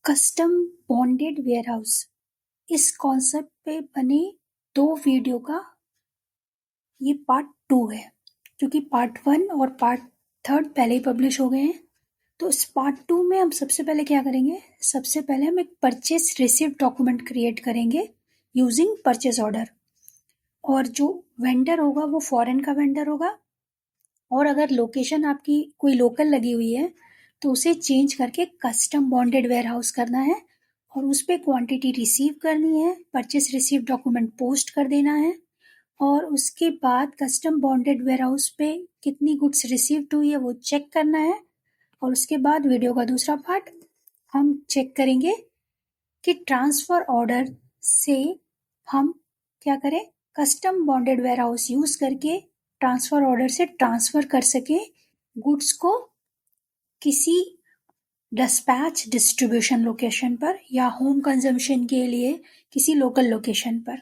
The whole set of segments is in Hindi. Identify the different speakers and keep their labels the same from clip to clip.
Speaker 1: कस्टम बॉन्डेड वेयरहाउस, इस कॉन्सेप्ट पे बने 2 वीडियो का ये पार्ट 2 है, क्योंकि पार्ट 1 और पार्ट 3 पहले ही पब्लिश हो गए हैं। तो इस पार्ट 2 में हम सबसे पहले क्या करेंगे, सबसे पहले हम एक परचेस रिसिप्ट डॉक्यूमेंट क्रिएट करेंगे यूजिंग परचेस ऑर्डर। और जो वेंडर होगा वो फॉरेन का वेंडर होगा, और अगर लोकेशन आपकी कोई लोकल लगी हुई है तो उसे चेंज करके कस्टम बॉन्डेड वेयरहाउस करना है और उस पर क्वांटिटी रिसीव करनी है, परचेस रिसीप्ट डॉक्यूमेंट पोस्ट कर देना है, और उसके बाद कस्टम बॉन्डेड वेयरहाउस पे कितनी गुड्स रिसीव्ड हुई है वो चेक करना है। और उसके बाद वीडियो का दूसरा पार्ट हम चेक करेंगे कि ट्रांसफ़र ऑर्डर से हम क्या करें, कस्टम बॉन्डेड वेयरहाउस यूज़ करके ट्रांसफ़र ऑर्डर से ट्रांसफ़र कर सकें गुड्स को किसी डिस्पैच डिस्ट्रीब्यूशन लोकेशन पर या होम कंजम्पशन के लिए किसी लोकल लोकेशन पर।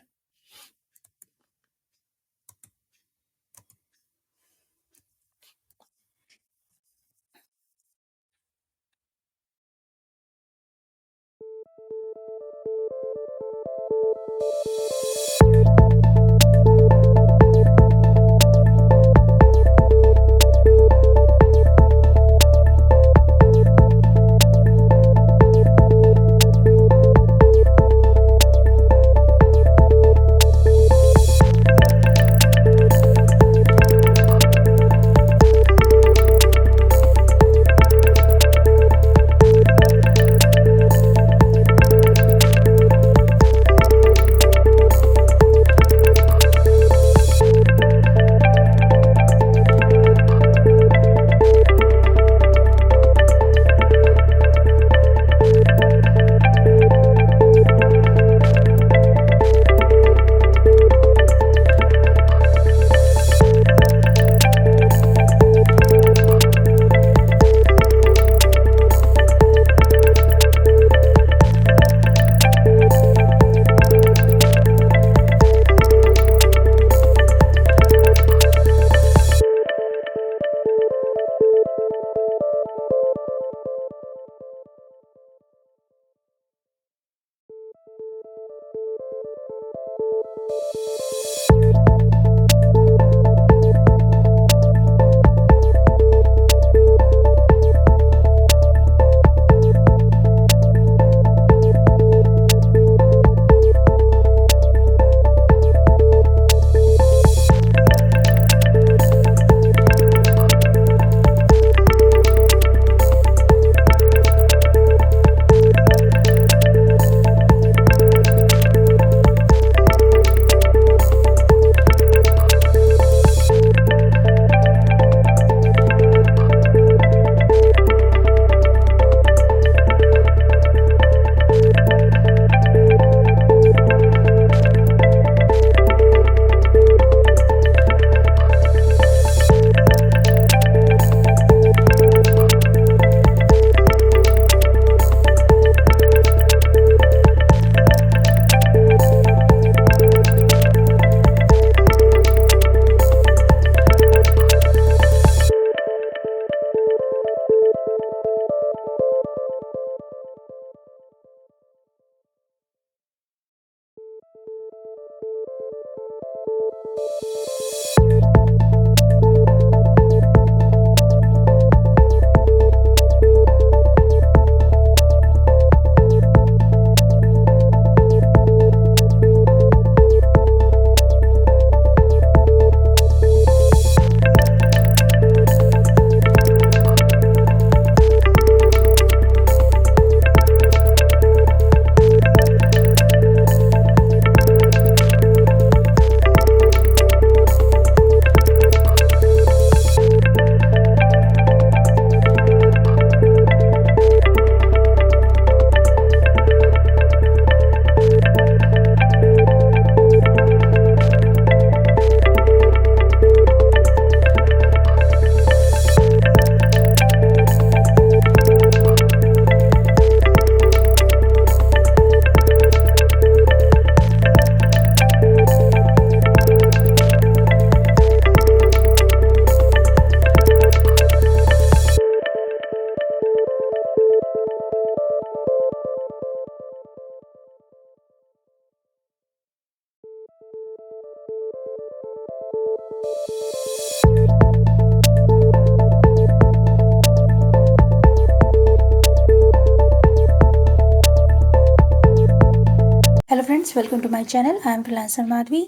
Speaker 1: Friends, welcome to my channel. I am freelancer Madhavi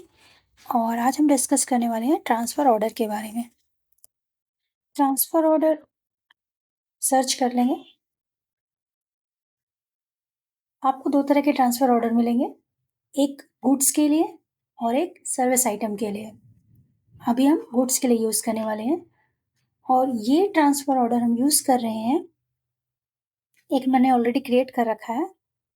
Speaker 1: और आज हम डिस्कस करने वाले हैं ट्रांसफ़र ऑर्डर के बारे में। ट्रांसफ़र ऑर्डर सर्च कर लेंगे, आपको 2 तरह के ट्रांसफ़र ऑर्डर मिलेंगे, एक गुड्स के लिए और एक सर्विस आइटम के लिए। अभी हम गुड्स के लिए यूज़ करने वाले हैं और ये ट्रांसफ़र ऑर्डर हम यूज़ कर रहे हैं, एक मैंने ऑलरेडी क्रिएट कर रखा है,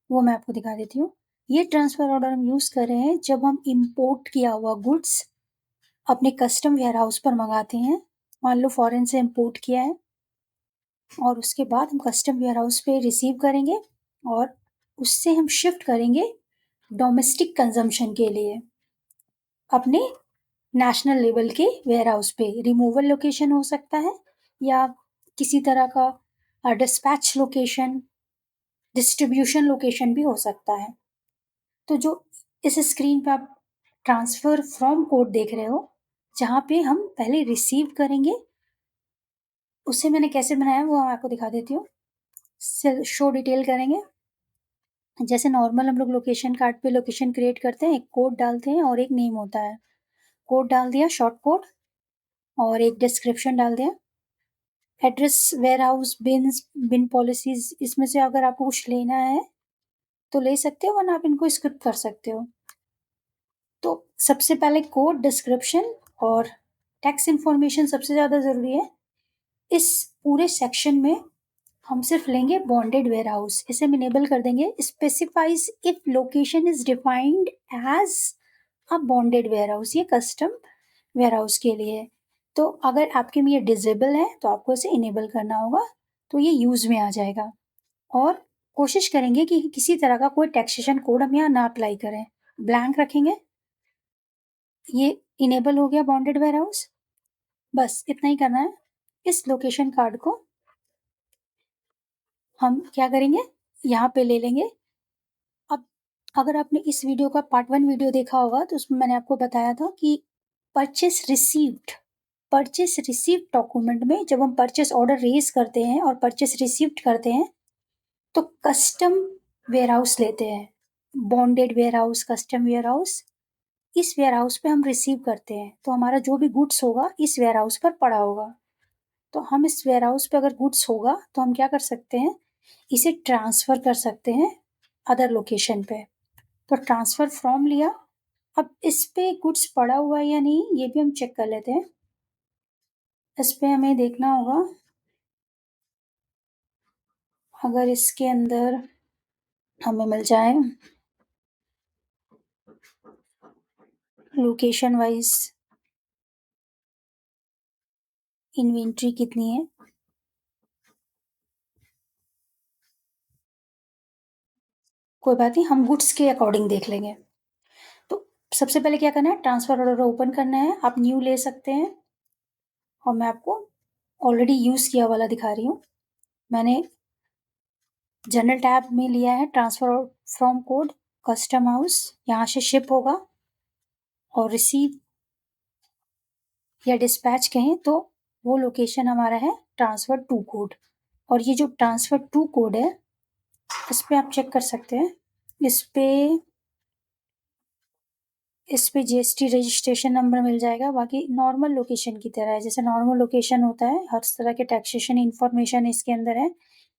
Speaker 1: वो मैं आपको दिखा देती हूँ। ये ट्रांसफ़र ऑर्डर हम यूज़ कर रहे हैं जब हम इम्पोर्ट किया हुआ गुड्स अपने कस्टम वेयरहाउस पर मँगाते हैं। मान लो फॉरेन से इम्पोर्ट किया है और उसके बाद हम कस्टम वेयरहाउस पे रिसीव करेंगे और उससे हम शिफ्ट करेंगे डोमेस्टिक कंजम्पशन के लिए अपने नेशनल लेवल के वेयरहाउस पे। रिमूवल लोकेशन हो सकता है या किसी तरह का डिस्पैच लोकेशन, डिस्ट्रीब्यूशन लोकेशन भी हो सकता है। तो जो इस स्क्रीन पे आप ट्रांसफ़र फ्रॉम कोड देख रहे हो, जहाँ पे हम पहले रिसीव करेंगे, उसे मैंने कैसे बनाया वो मैं आपको दिखा देती हूँ। शो डिटेल करेंगे। जैसे नॉर्मल हम लोग लोकेशन कार्ड पे लोकेशन क्रिएट करते हैं, एक कोड डालते हैं और एक नेम होता है। कोड डाल दिया, शॉर्ट कोड, और एक डिस्क्रिप्शन डाल दिया। एड्रेस, वेयरहाउस, बिन पॉलिसीज़, इसमें से अगर आपको कुछ लेना है तो ले सकते हो, वरना आप इनको स्किप कर सकते हो। तो सबसे पहले कोड, डिस्क्रिप्शन और टैक्स इन्फॉर्मेशन सबसे ज़्यादा ज़रूरी है। इस पूरे सेक्शन में हम सिर्फ लेंगे बॉन्डेड वेयरहाउस, इसे हम इनेबल कर देंगे। Specifies if location is defined as a bonded warehouse, ये कस्टम वेयरहाउस के लिए है। तो अगर आपके में ये डिजेबल है तो आपको इसे इनेबल करना होगा, तो ये यूज में आ जाएगा। और कोशिश करेंगे कि किसी तरह का कोई टैक्सेशन कोड हम यहाँ ना अप्लाई करें, ब्लैंक रखेंगे। ये इनेबल हो गया बॉन्डेड वेयरहाउस। बस इतना ही करना है। इस लोकेशन कार्ड को हम क्या करेंगे, यहाँ पे ले लेंगे। अब अगर आपने इस वीडियो का पार्ट 1 वीडियो देखा होगा तो उसमें मैंने आपको बताया था कि परचेस रिसीव्ड डॉक्यूमेंट में जब हम परचेस ऑर्डर रेज करते हैं और परचेस रिसीव्ड करते हैं तो कस्टम वेयरहाउस लेते हैं, बॉन्डेड वेयरहाउस, कस्टम वेयरहाउस। इस वेयरहाउस पे हम रिसीव करते हैं, तो हमारा जो भी गुड्स होगा इस वेयरहाउस पर पड़ा होगा। तो हम इस वेयरहाउस पे अगर गुड्स होगा तो हम क्या कर सकते हैं, इसे ट्रांसफ़र कर सकते हैं अदर लोकेशन पे। तो ट्रांसफ़र फ्रॉम लिया। अब इस पे गुड्स पड़ा हुआ है या नहीं ये भी हम चेक कर लेते हैं। इस पे हमें देखना होगा, अगर इसके अंदर हमें मिल जाए लोकेशन वाइज़ इन्वेंट्री कितनी है, कोई बात नहीं, हम गुड्स के अकॉर्डिंग देख लेंगे। तो सबसे पहले क्या करना है, ट्रांसफ़र ऑर्डर ओपन करना है। आप न्यू ले सकते हैं और मैं आपको ऑलरेडी यूज़ किया वाला दिखा रही हूँ। मैंने जनरल टैब में लिया है transfer from code, custom house, यहाँ से शिप होगा और रिसीव या डिस्पैच कहें तो वो लोकेशन हमारा है ट्रांसफ़र टू कोड। और ये जो ट्रांसफ़र टू कोड है, इस पे आप चेक कर सकते हैं। इस पे जीएसटी रजिस्ट्रेशन नंबर मिल जाएगा। बाकी नॉर्मल लोकेशन की तरह है, जैसे नॉर्मल लोकेशन होता है, हर तरह के टैक्सेशन इन्फॉर्मेशन इसके अंदर है।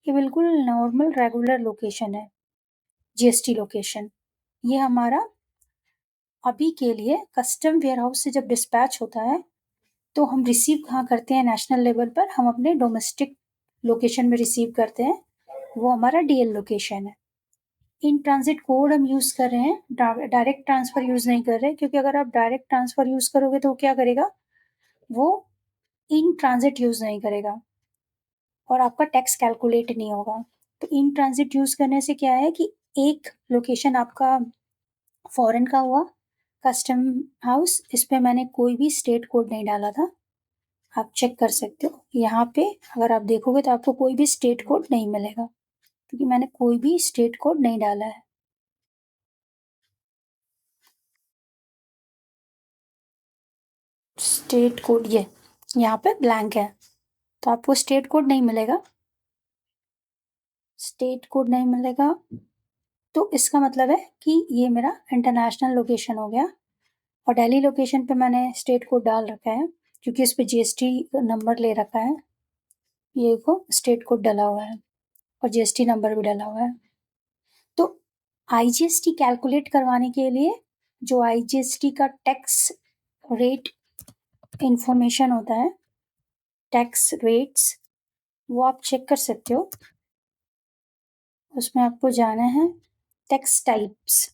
Speaker 1: ये बिल्कुल नॉर्मल रेगुलर लोकेशन है, जीएसटी लोकेशन। ये हमारा अभी के लिए कस्टम वेयरहाउस से जब डिस्पैच होता है तो हम रिसीव कहाँ करते हैं, नेशनल लेवल पर हम अपने डोमेस्टिक लोकेशन में रिसीव करते हैं, वो हमारा डीएल लोकेशन है। इन ट्रांजिट कोड हम यूज़ कर रहे हैं, डायरेक्ट ट्रांसफ़र यूज़ नहीं कर रहे, क्योंकि अगर आप डायरेक्ट ट्रांसफ़र यूज़ करोगे तो वो क्या करेगा, वो इन ट्रांजिट यूज़ नहीं करेगा और आपका टैक्स कैलकुलेट नहीं होगा। तो इन ट्रांजिट यूज़ करने से क्या है कि एक लोकेशन आपका फॉरेन का हुआ, कस्टम हाउस, इस पे मैंने कोई भी स्टेट कोड नहीं डाला था। आप चेक कर सकते हो, यहाँ पे अगर आप देखोगे तो आपको कोई भी स्टेट कोड नहीं मिलेगा, क्योंकि मैंने कोई भी स्टेट कोड नहीं डाला है। स्टेट कोड ये यहाँ पे ब्लैंक है, तो आपको स्टेट कोड नहीं मिलेगा। स्टेट कोड नहीं मिलेगा तो इसका मतलब है कि ये मेरा इंटरनेशनल लोकेशन हो गया और दिल्ली लोकेशन पे मैंने स्टेट कोड डाल रखा है क्योंकि इस पे जीएसटी नंबर ले रखा है। ये देखो स्टेट कोड डला हुआ है और जीएसटी नंबर भी डला हुआ है। तो आईजीएसटी कैलकुलेट करवाने के लिए जो आईजीएसटी का टैक्स रेट इंफॉर्मेशन होता है, टैक्स रेट्स, वो आप चेक कर सकते हो। उसमें आपको जाना है टैक्स टाइप्स,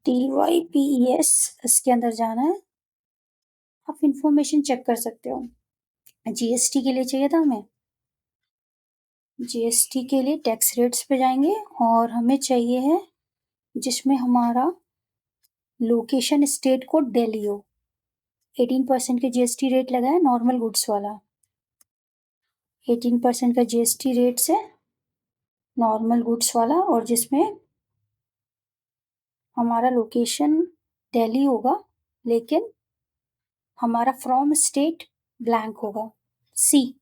Speaker 1: TYPES, इसके अंदर जाना है। आप इंफॉर्मेशन चेक कर सकते हो। जीएसटी के लिए चाहिए था हमें, जीएसटी के लिए टैक्स रेट्स पे जाएंगे और हमें चाहिए है जिसमें हमारा लोकेशन स्टेट कोड दिल्ली हो। 18% का जीएसटी रेट लगा है नॉर्मल गुड्स वाला, 18% का जीएसटी रेट से नॉर्मल गुड्स वाला, और जिसमें हमारा लोकेशन दिल्ली होगा लेकिन हमारा फ्रॉम स्टेट ब्लैंक होगा, सी,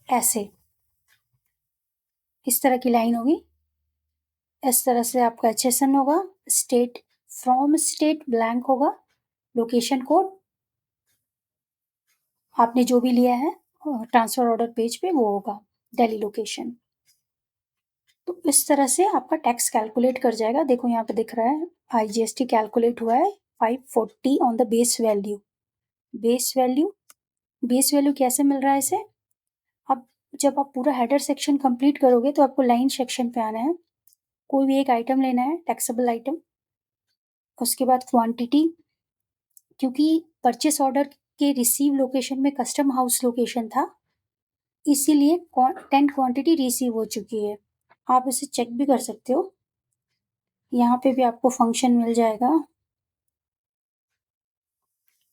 Speaker 1: ऐसे इस तरह की लाइन होगी। इस तरह से आपका HSN होगा, स्टेट फ्रॉम स्टेट ब्लैंक होगा, लोकेशन कोड आपने जो भी लिया है ट्रांसफर ऑर्डर पेज पे वो होगा दिल्ली लोकेशन। तो इस तरह से आपका टैक्स कैलकुलेट कर जाएगा। देखो यहाँ पे दिख रहा है आईजीएसटी कैलकुलेट हुआ है 540 on the base value. Base value, base value कैसे मिल रहा है इसे? अब जब आप पूरा हेडर सेक्शन कंप्लीट करोगे तो आपको लाइन सेक्शन पे आना है, कोई भी एक आइटम लेना है, टैक्सेबल आइटम, उसके बाद क्वांटिटी, क्योंकि परचेस ऑर्डर के रिसीव लोकेशन में कस्टम हाउस लोकेशन था इसीलिए 10 क्वांटिटी रिसीव हो चुकी है। आप इसे चेक भी कर सकते हो, यहाँ पे भी आपको फंक्शन मिल जाएगा।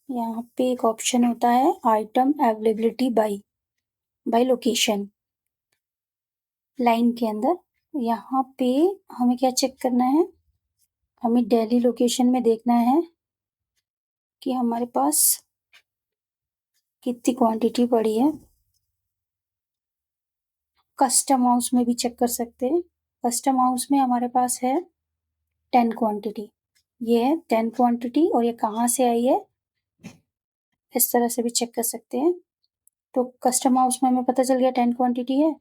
Speaker 1: यहाँ पे एक ऑप्शन होता है item availability by location, line के अंदर। यहाँ पे हमें क्या चेक करना है, हमें दिल्ली लोकेशन में देखना है कि हमारे पास कितनी क्वांटिटी पड़ी है। कस्टम हाउस में भी चेक कर सकते हैं, कस्टम हाउस में हमारे पास है 10 क्वांटिटी, ये है 10 क्वांटिटी और ये कहाँ से आई है इस तरह से भी चेक कर सकते हैं। तो कस्टम हाउस में हमें पता चल गया 10 क्वांटिटी है,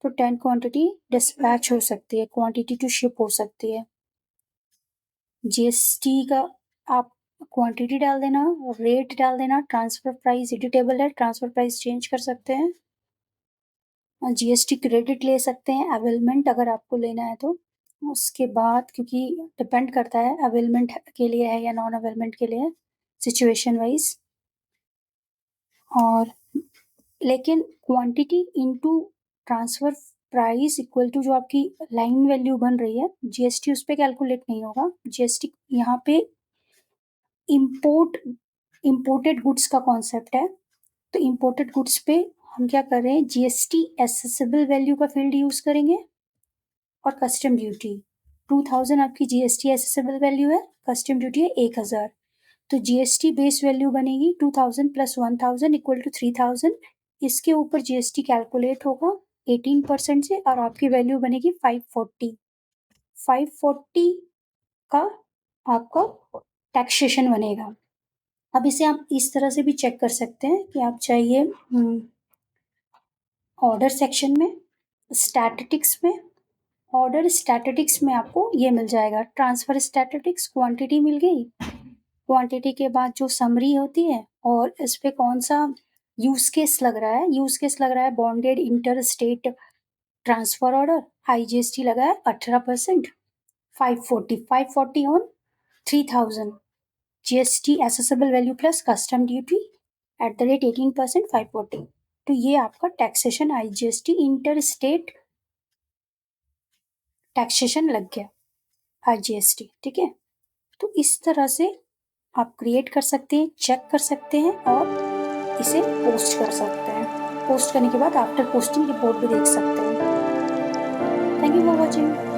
Speaker 1: तो 10 क्वांटिटी डिस्पैच हो सकती है, क्वांटिटी टू शिप हो सकती है। जीएसटी का आप क्वांटिटी डाल देना, रेट डाल देना, ट्रांसफर प्राइस एडिटेबल है, ट्रांसफर प्राइस चेंज कर सकते हैं, जीएसटी क्रेडिट ले सकते हैं, अवेलमेंट अगर आपको लेना है तो। उसके बाद क्योंकि डिपेंड करता है अवेलमेंट के लिए है या नॉन अवेलमेंट के लिए है, सिचुएशन वाइज। और लेकिन quantity into transfer price equal to जो आपकी लाइन वैल्यू बन रही है, जीएसटी उस पे कैलकुलेट नहीं होगा। जीएसटी यहाँ पे इंपोर्टेड गुड्स का कॉन्सेप्ट है, तो इंपोर्टेड गुड्स पे हम क्या कर रहे हैं, जीएसटी एसेसिबल वैल्यू का फील्ड यूज करेंगे और कस्टम ड्यूटी 2000 आपकी जीएसटी एसेसिबल वैल्यू है, कस्टम ड्यूटी है 1000, तो जीएसटी बेस वैल्यू बनेगी 2000 प्लस 1000 इक्वल टू 3000। इसके ऊपर जीएसटी कैलकुलेट होगा 18% से और आपकी वैल्यू बनेगी 540। 540 का आपका टैक्सेशन बनेगा। अब इसे आप इस तरह से भी चेक कर सकते हैं कि आप चाहिए ऑर्डर सेक्शन में, स्टैटिस्टिक्स में, ऑर्डर स्टैटिस्टिक्स में आपको ये मिल जाएगा, ट्रांसफर स्टैटिस्टिक्स, क्वांटिटी मिल गई, क्वांटिटी के बाद जो समरी होती है और इस पे कौन सा यूज केस लग रहा है, यूज केस लग रहा है bonded inter state transfer order, IGST लगा है 18%, 540 on 3000, GST accessible value plus custom duty at the rate 18%, 540। तो ये आपका taxation IGST inter state taxation लग गया आईजीएसटी, ठीक है। तो इस तरह से आप क्रिएट कर सकते हैं, चेक कर सकते हैं और इसे पोस्ट कर सकते हैं। पोस्ट करने के बाद आफ्टर पोस्टिंग रिपोर्ट भी देख सकते हैं। Thank you for watching.